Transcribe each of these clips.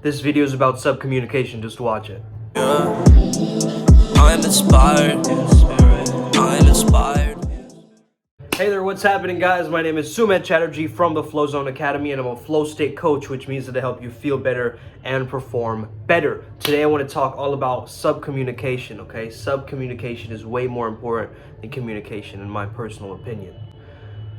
This video is about subcommunication, just watch it. Yeah. I'm inspired. I'm inspired. Hey there, what's happening guys? My name is Sumit Chatterjee from the Flow Zone Academy, and I'm a flow state coach, which means that I help you feel better and perform better. Today I want to talk all about subcommunication, okay? Subcommunication is way more important than communication in my personal opinion,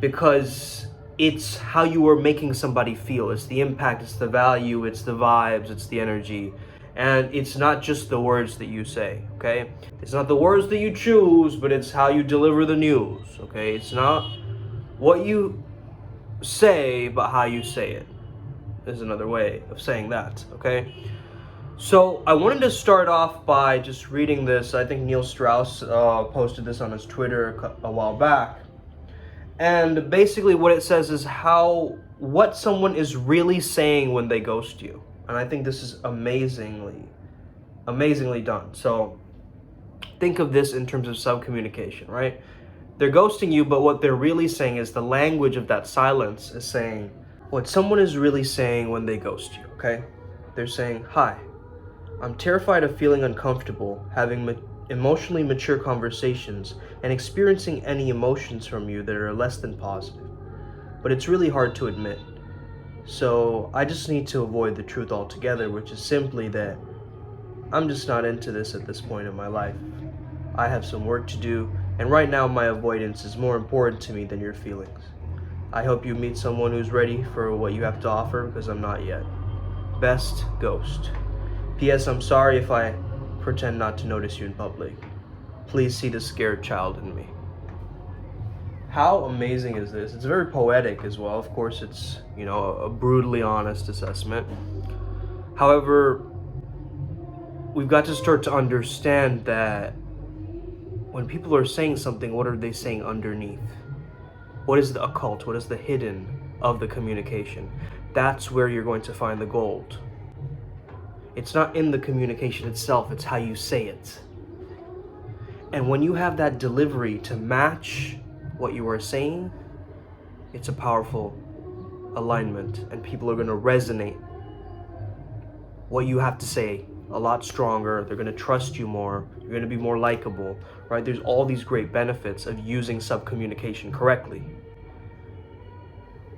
because it's how you are making somebody feel. It's the impact, it's the value, it's the vibes, it's the energy. And it's not just the words that you say, okay? It's not the words that you choose, but it's how you deliver the news, okay? It's not what you say, but how you say it. There's another way of saying that, okay? So I wanted to start off by just reading this. I think Neil Strauss posted this on his Twitter a while back. And basically what it says is what someone is really saying when they ghost you. And I think this is amazingly done. So think of this in terms of subcommunication, right? They're ghosting you, but what they're really saying is the language of that silence is saying what someone is really saying when they ghost you, okay? They're saying, "Hi, I'm terrified of feeling uncomfortable, having emotionally mature conversations, and experiencing any emotions from you that are less than positive. But it's really hard to admit. So I just need to avoid the truth altogether, which is simply that I'm just not into this at this point in my life. I have some work to do, and right now my avoidance is more important to me than your feelings. I hope you meet someone who's ready for what you have to offer, because I'm not yet. Best, Ghost. P.S. I'm sorry if I pretend not to notice you in public. Please see the scared child in me." How amazing is this? It's very poetic as well. Of course, it's, a brutally honest assessment. However, we've got to start to understand that when people are saying something, what are they saying underneath? What is the occult? What is the hidden of the communication? That's where you're going to find the gold. It's not in the communication itself, it's how you say it. And when you have that delivery to match what you are saying, it's a powerful alignment, and people are going to resonate what you have to say a lot stronger. They're going to trust you more. You're going to be more likable, right? There's all these great benefits of using subcommunication correctly.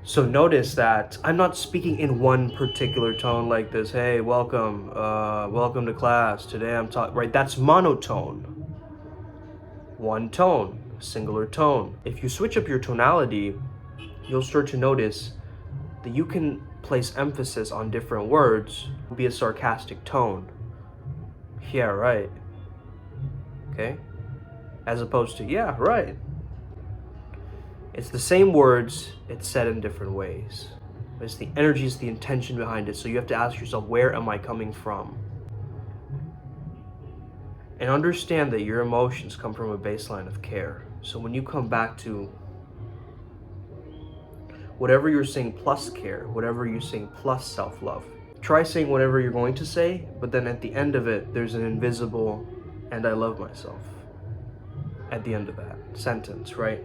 So notice that I'm not speaking in one particular tone like this. Hey, welcome to class. Today I'm talking, right? That's monotone. One tone, singular tone. If you switch up your tonality, you'll start to notice that you can place emphasis on different words. It'll be a sarcastic tone. Yeah, right. Okay? As opposed to, yeah, right. It's the same words, it's said in different ways. It's the energy, it's the intention behind it. So you have to ask yourself, where am I coming from? And understand that your emotions come from a baseline of care. So when you come back to whatever you're saying plus care, whatever you're saying plus self-love, try saying whatever you're going to say, but then at the end of it, there's an invisible "and I love myself" at the end of that sentence, right?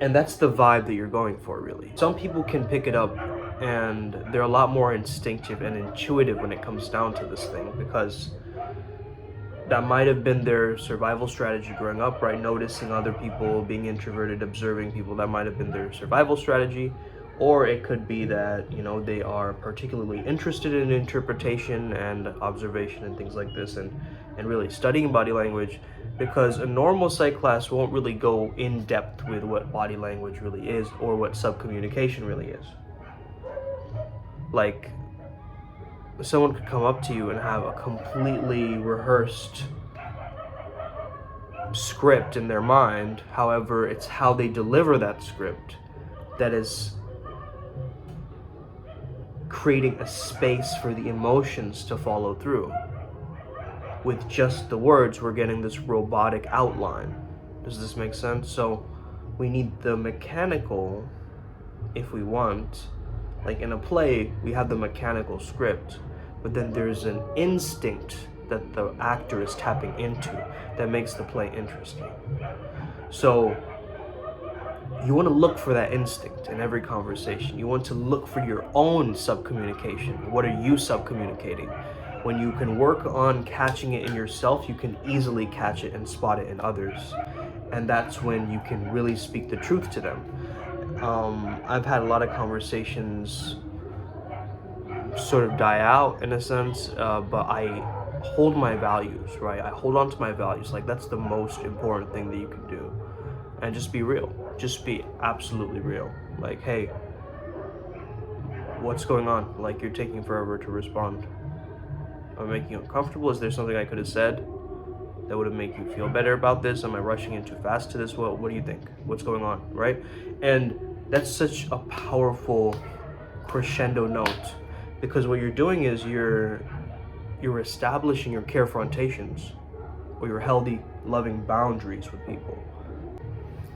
And that's the vibe that you're going for, really. Some people can pick it up, and they're a lot more instinctive and intuitive when it comes down to this thing, because that might have been their survival strategy growing up, right? Noticing other people, being introverted, observing people, that might have been their survival strategy. Or it could be that, they are particularly interested in interpretation and observation and things like this, and really studying body language, because a normal psych class won't really go in depth with what body language really is or what subcommunication really is. Like, someone could come up to you and have a completely rehearsed script in their mind. However, it's how they deliver that script that is creating a space for the emotions to follow through. With just the words, we're getting this robotic outline. Does this make sense? So we need the mechanical, if we want. Like in a play, we have the mechanical script, but then there's an instinct that the actor is tapping into that makes the play interesting. So you want to look for that instinct in every conversation. You want to look for your own subcommunication. What are you subcommunicating? When you can work on catching it in yourself, you can easily catch it and spot it in others. And that's when you can really speak the truth to them. I've had a lot of conversations sort of die out in a sense, but I hold my values, right? I hold on to my values. Like, that's the most important thing that you can do. And just be real. Just be absolutely real. Like, hey, what's going on? Like, you're taking forever to respond. Am I making you uncomfortable? Is there something I could have said that would have made you feel better about this? Am I rushing in too fast to this? What do you think? What's going on, right? And that's such a powerful crescendo note, because what you're doing is you're establishing your carefrontations or your healthy, loving boundaries with people.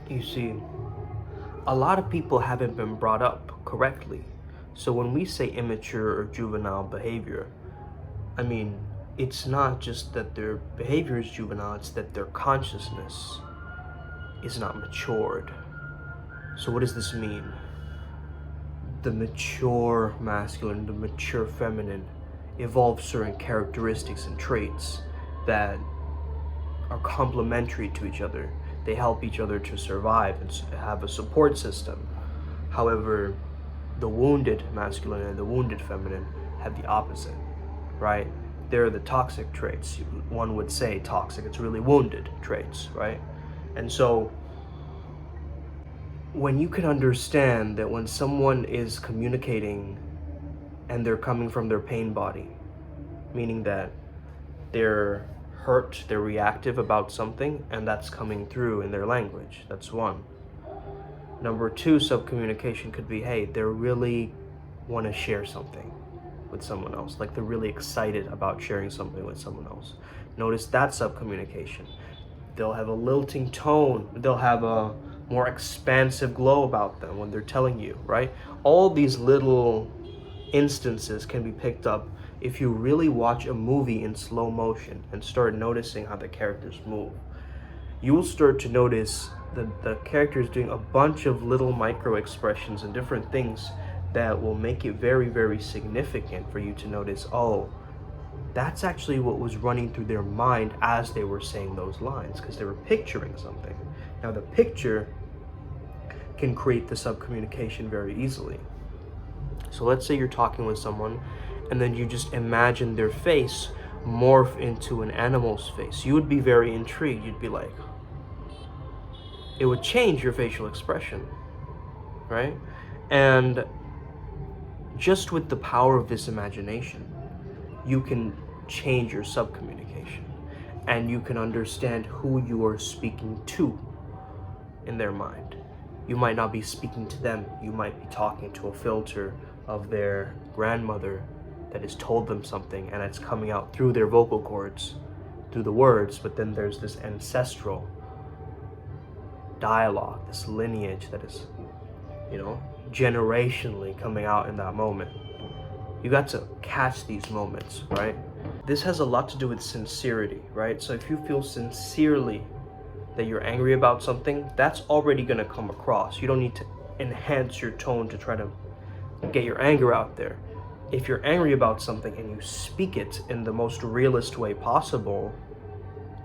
You see, a lot of people haven't been brought up correctly. So when we say immature or juvenile behavior, I mean, it's not just that their behavior is juvenile, it's that their consciousness is not matured. So what does this mean? The mature masculine, the mature feminine evolve certain characteristics and traits that are complementary to each other. They help each other to survive and have a support system. However, the wounded masculine and the wounded feminine have the opposite, right? They're the toxic traits. One would say toxic, it's really wounded traits, right? And so when you can understand that when someone is communicating and they're coming from their pain body, meaning that they're hurt, they're reactive about something, and that's coming through in their language. That's one. Number two, subcommunication could be, hey, they really want to share something with someone else. Like, they're really excited about sharing something with someone else. Notice that subcommunication. They'll have a lilting tone. They'll have a more expansive glow about them when they're telling you, right? All these little instances can be picked up if you really watch a movie in slow motion and start noticing how the characters move. You will start to notice the characters doing a bunch of little micro expressions and different things that will make it very, very significant for you to notice, oh, that's actually what was running through their mind as they were saying those lines, because they were picturing something. Now, the picture can create the subcommunication very easily. So let's say you're talking with someone and then you just imagine their face morph into an animal's face. You would be very intrigued. You'd be like, it would change your facial expression, right? And just with the power of this imagination, you can change your subcommunication and you can understand who you are speaking to in their mind. You might not be speaking to them. You might be talking to a filter of their grandmother that has told them something and it's coming out through their vocal cords, through the words, but then there's this ancestral dialogue, this lineage that is, generationally coming out in that moment. You got to catch these moments, right? This has a lot to do with sincerity, right? So if you feel sincerely that you're angry about something, that's already going to come across. You don't need to enhance your tone to try to get your anger out there. If you're angry about something and you speak it in the most realist way possible,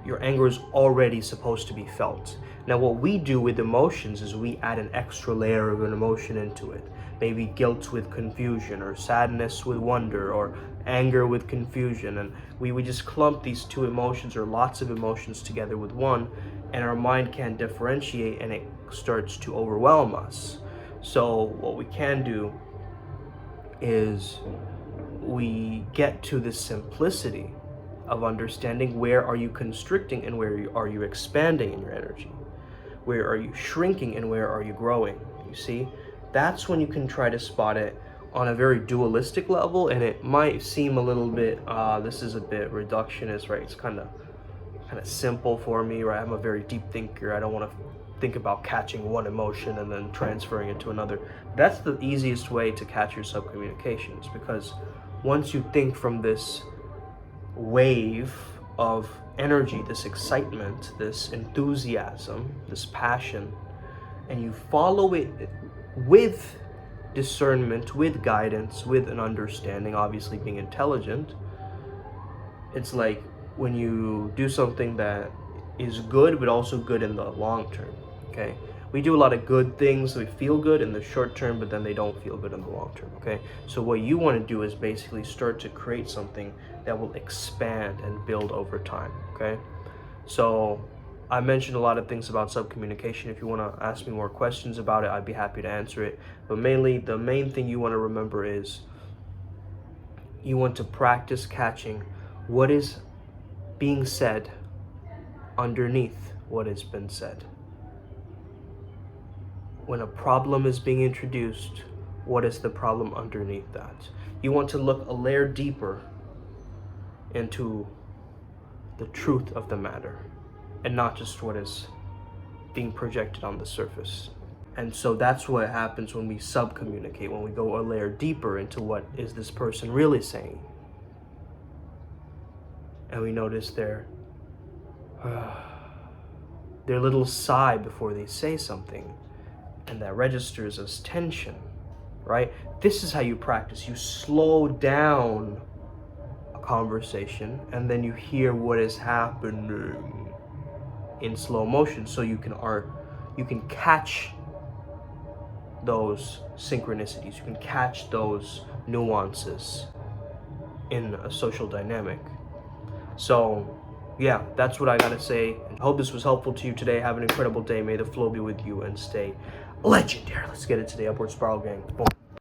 your anger is already supposed to be felt. Now, what we do with emotions is we add an extra layer of an emotion into it. Maybe guilt with confusion, or sadness with wonder, or anger with confusion. And we just clump these two emotions or lots of emotions together with one, and our mind can't differentiate and it starts to overwhelm us. So what we can do is we get to this simplicity of understanding where are you constricting and where are you expanding in your energy. Where are you shrinking and where are you growing? You see, that's when you can try to spot it on a very dualistic level, and it might seem a little bit, this is a bit reductionist, right? It's kind of simple for me, right? I'm a very deep thinker. I don't want to think about catching one emotion and then transferring it to another. That's the easiest way to catch your subcommunications, because once you think from this wave of energy, this excitement, this enthusiasm, this passion, and you follow it with discernment, with guidance, with an understanding, obviously being intelligent, it's like when you do something that is good but also good in the long term. Okay, we do a lot of good things that feel good in the short term, but then they don't feel good in the long term. Okay, so what you want to do is basically start to create something that will expand and build over time. Okay, so I mentioned a lot of things about subcommunication. If you want to ask me more questions about it, I'd be happy to answer it. But mainly, the main thing you want to remember is you want to practice catching what is being said underneath what has been said. When a problem is being introduced, what is the problem underneath that? You want to look a layer deeper into the truth of the matter and not just what is being projected on the surface. And so that's what happens when we subcommunicate, when we go a layer deeper into what is this person really saying. And we notice their little sigh before they say something, and that registers as tension, right? This is how you practice. You slow down a conversation, and then you hear what is happening in slow motion, so you can catch those synchronicities, you can catch those nuances in a social dynamic. So yeah, that's what I gotta say. I hope this was helpful to you today. Have an incredible day. May the flow be with you and stay legendary. Let's get it today. Upward Spiral Gang. Boom.